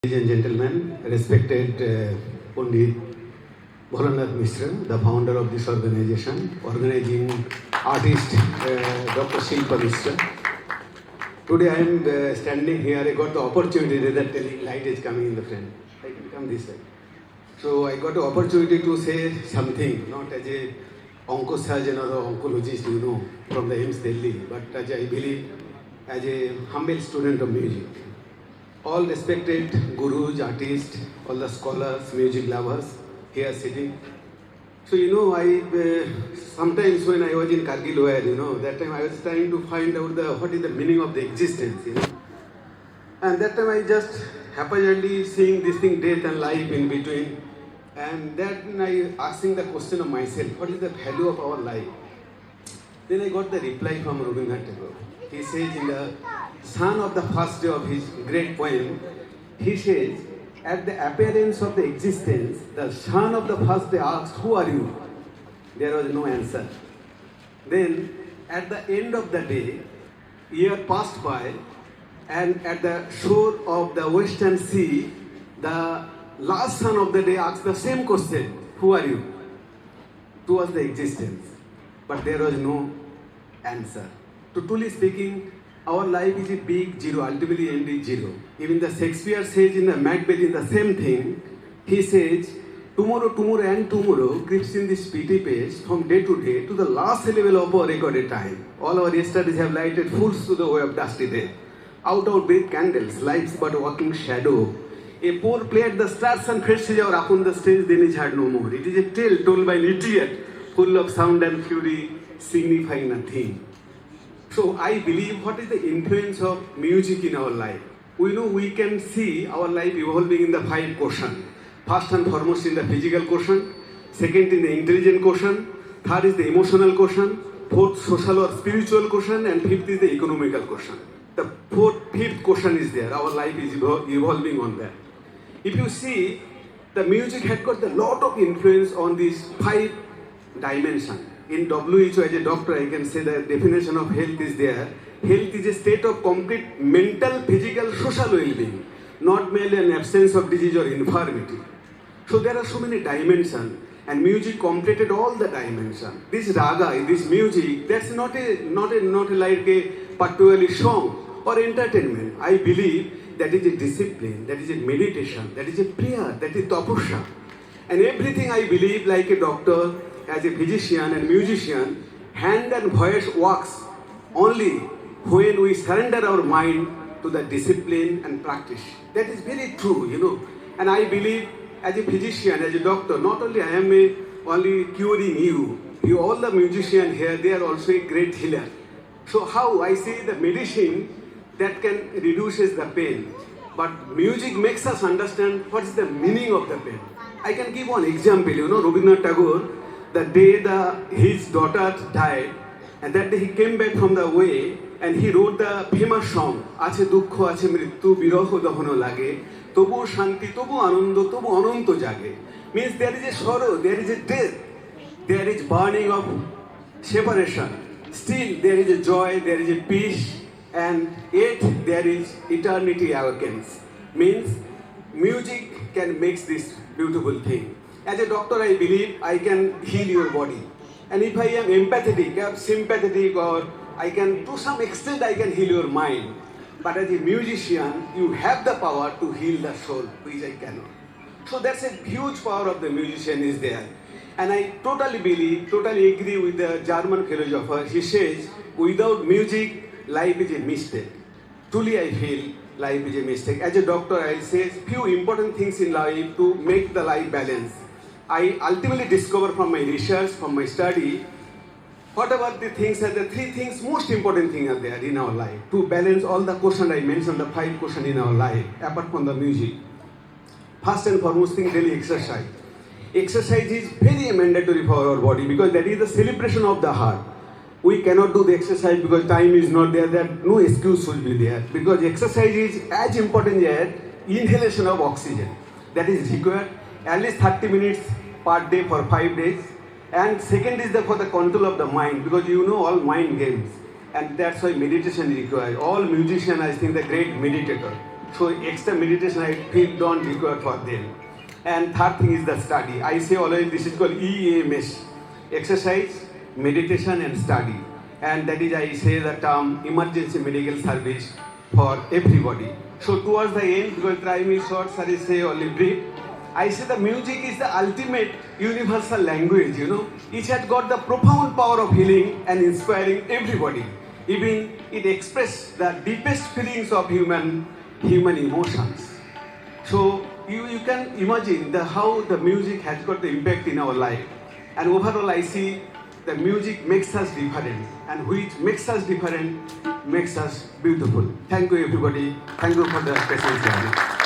Ladies and gentlemen, respected Pandit Bholanath Mishra, the founder of this organization, organizing artist Dr. Shilpa Mishra. Today I am standing here. I got the opportunity that the light is coming in the front. I can come this way. So I got the opportunity to say something, not as a oncosurgeon or oncologist, from the AIIMS Delhi, but as I believe as a humble student of music. All respected gurus, artists, all the scholars, music lovers here sitting. So I sometimes when I was in Kargil War, that time I was trying to find out what is the meaning of the existence, And that time I just haphazardly seeing this thing, death and life in between. And then I asking the question of myself, what is the value of our life? Then I got the reply from Rabindranath Tagore. He says in the son of the first day of his great poem, he says, at the appearance of the existence, the son of the first day asked, who are you? There was no answer. Then, at the end of the day, year passed by, and at the shore of the western sea, the last son of the day asked the same question, who are you? Towards the existence. But there was no answer. To truly speaking, our life is a big zero, ultimately end is zero. Even the Shakespeare says in the Macbeth in the same thing, he says, tomorrow, tomorrow and tomorrow creeps in this speedy pace from day to day to the last level of our recorded time. All our yesterdays have lighted fools to the way of dusty day. Out of breath candles, life's but a walking shadow. A poor play at the stars and faces are upon the stage, then is heard no more. It is a tale told by an idiot, full of sound and fury, signifying nothing. So I believe what is the influence of music in our life? We know we can see our life evolving in the 5 quotient. First and foremost in the physical quotient, second in the intelligent quotient, third is the emotional quotient, fourth social or spiritual quotient, and fifth is the economical quotient. The fifth quotient is there. Our life is evolving on that. If you see, the music had got a lot of influence on these 5 dimensions. In WHO as a doctor, I can say the definition of health is there. Health is a state of complete mental, physical, social well-being, not merely an absence of disease or infirmity. So there are so many dimensions, and music completed all the dimensions. This raga, this music, that's not like a particularly song or entertainment. I believe that is a discipline, that is a meditation, that is a prayer, that is tapasya. And everything I believe, like a doctor, as a physician and musician, hand and voice works only when we surrender our mind to the discipline and practice. That is very true, And I believe as a physician, as a doctor, not only I am only curing you all the musicians here, they are also a great healer. So how I see the medicine that can reduces the pain, but music makes us understand what is the meaning of the pain. I can give one example, Rabindranath Tagore, the day his daughter died, and that day he came back from the way and he wrote the famous song, Ache dukkho, ache mrityu, biroho dahono lage, tobu shanti, tobu anando, tobu ananto jage. Means there is a sorrow, there is a death, there is burning of separation. Still there is a joy, there is a peace, and yet there is eternity awakens. Means music can make this beautiful thing. As a doctor, I believe I can heal your body. And if I am empathetic, sympathetic, or I can, to some extent, I can heal your mind. But as a musician, you have the power to heal the soul, which I cannot. So that's a huge power of the musician is there. And I totally believe, totally agree with the German philosopher. He says, without music, life is a mistake. Truly, I feel life is a mistake. As a doctor, I say few important things in life to make the life balance. I ultimately discover from my research, from my study, whatever the things are, the 3 things, most important things are there in our life to balance all the questions I mentioned, the 5 questions in our life, apart from the music. First and foremost thing, daily exercise. Exercise is very mandatory for our body because that is the celebration of the heart. We cannot do the exercise because time is not there, that no excuse should be there. Because exercise is as important as inhalation of oxygen. That is required at least 30 minutes per day for 5 days. And second is for the control of the mind, because all mind games. And that's why meditation is required. All musicians, I think, the great meditator. So extra meditation I feel don't require for them. And third thing is the study. I say always this is called AIIMS, exercise, meditation and study. And that is I say the term emergency medical service for everybody. So towards the end, because time is short, sir, I say only brief. I say the music is the ultimate universal language, you know. It has got the profound power of healing and inspiring everybody. Even it expresses the deepest feelings of human emotions. So you can imagine how the music has got the impact in our life. And overall I see the music makes us different, and which makes us different makes us beautiful. Thank you everybody. Thank you for the patience.